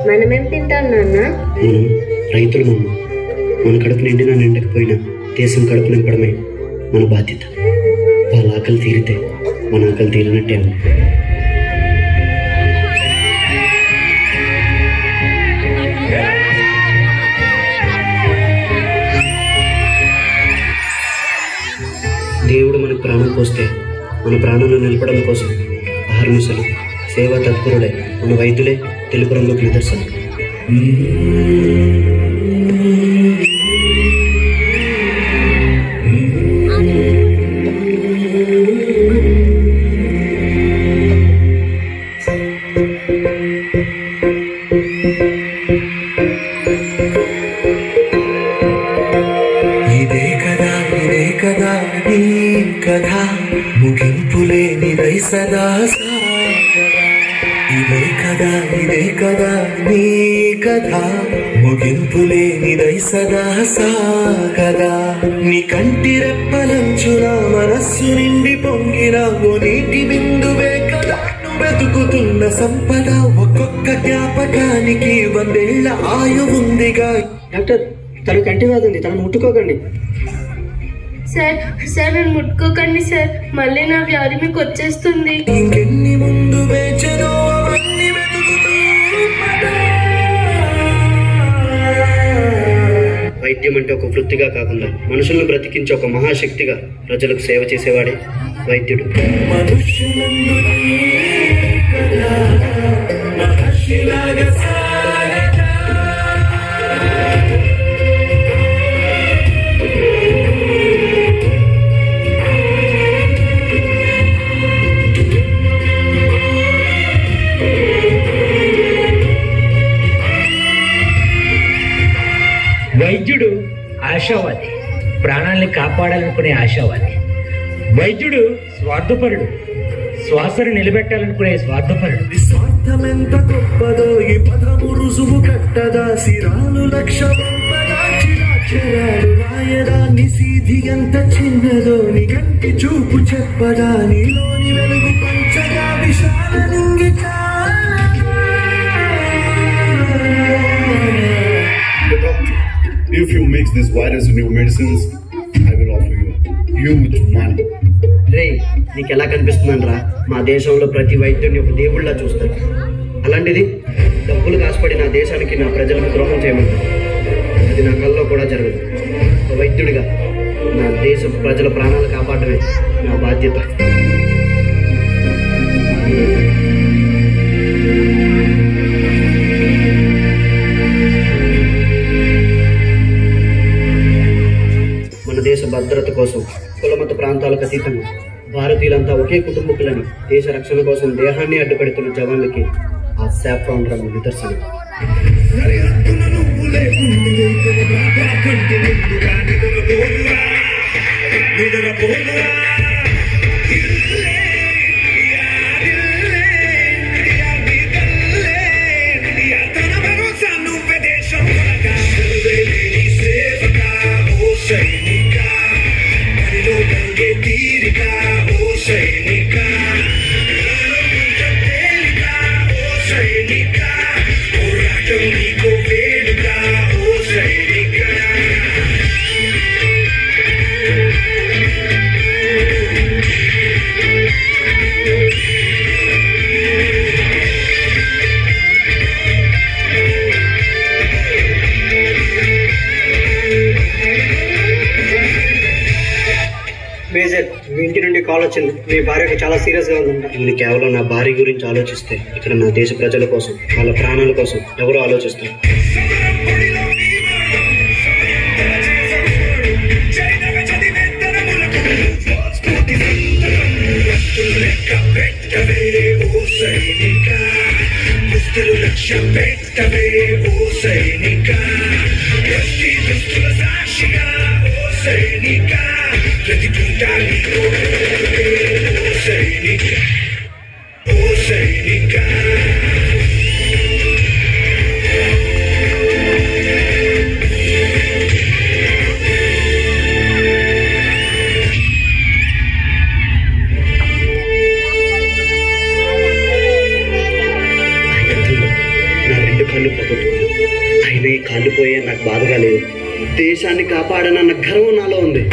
మనమేం తింటాం నాన్న? మనం రైతులమమ్మ. మన కడుపు నిండినా నిండకపోయినా దేశం కడుపు నింపడమే మన బాధ్యత. వాళ్ళ ఆకలి తీరితే మన ఆకలి తీరినట్టే అమ్మ. దేవుడు మనకు ప్రాణం పోస్తే మన ప్రాణాలను నిలపడం కోసం అహర్నిశలు సేవా తత్పరులే మన వైద్యులే తెలుపు రంగుకు నిదర్శనం. ఇదే కదా నీ కథ ముగింపులేనిదై సదా సాగదా. ఇదే కదా నీ కథ ముగింపులేనిదై సదా సాగదా. నీ కంటి రెప్పలంచున మనస్సు నిండి పొంగిన ఓ నీటి బిందువే కదా వెతుకుతున్న సంపద. ఒక్కొక్క జ్ఞాపకానికి 100 ఏళ్ల ఆయువుందిగా. డాక్టర్, తన కంటి వ్యాధి ఉంది, తనను ముట్టుకోకండి. సార్ నన్ను ముట్టుకోకండి సార్, మళ్ళీ నా వ్యాధి మీకు వచ్చేస్తుంది. ఇంకెన్ని ముందు వేచనో అవన్నీ వెతుకుతూ వైద్యం అంటే ఒక వృత్తిగా కాకుండా మనుషులను బ్రతికించే ఒక మహాశక్తిగా ప్రజలకు సేవ చేసేవాడే వైద్యుడు. వైద్యుడు ఆశావాది, ప్రాణాలని కాపాడాలనుకునే ఆశావాది. వైద్యుడు స్వార్థపరుడు, శ్వాసను నిలబెట్టాలనుకునే స్వార్థపరుడు. స్వార్థమెంత గొప్పదో ఈ పదము రుజువు కట్టదా. సిరాలు లక్ష అక్షరాలు రాయదా. నిసీధి ఎంత చిన్నదో నీ కంటి చూపు చెప్పదా. నీలోని వెలుగు పంచగా విశాల నింగి If you mix this virus in your medicines, I will offer you huge money. రే, నీకు ఎలా కనిపిస్తుందనరా? మా దేశంలో ప్రతి వైద్యుడిని ఒక దేవుళ్ళ చూస్తారు. అలాంటిది డబ్బులు కాసుపడి నా దేశానికి, నా ప్రజలకు ద్రోహం చేయమని అది నా కల్లో కూడా జరగదు. ఒక వైద్యుడిగా నా దేశ ప్రజల ప్రాణాలు కాపాడమే నా బాధ్యత. మన దేశ భద్రత కోసం కులమత ప్రాంతాలకు అతీతంగా భారతీయులంతా ఒకే కుటుంబకులని దేశ రక్షణ కోసం దేహాన్ని అడ్డుపెడుతున్న జవాన్లకి ఆ సాఫ్రాన్ రంగు నిదర్శనం. మేజర్, మీ ఇంటి నుండి కాల్ వచ్చింది. మీ భార్యకు చాలా సీరియస్గా ఉందంట. నేను కేవలం నా భార్య గురించి ఆలోచిస్తే ఇక్కడ నా దేశ ప్రజల కోసం, వాళ్ళ ప్రాణాల కోసం ఎవరో ఆలోచిస్తారు. కళ్ళు పోతుంది. అయినా ఈ కళ్ళు పోయే నాకు బాధగా లేదు. దేశాన్ని కాపాడనన్న గర్వం నాలో ఉంది.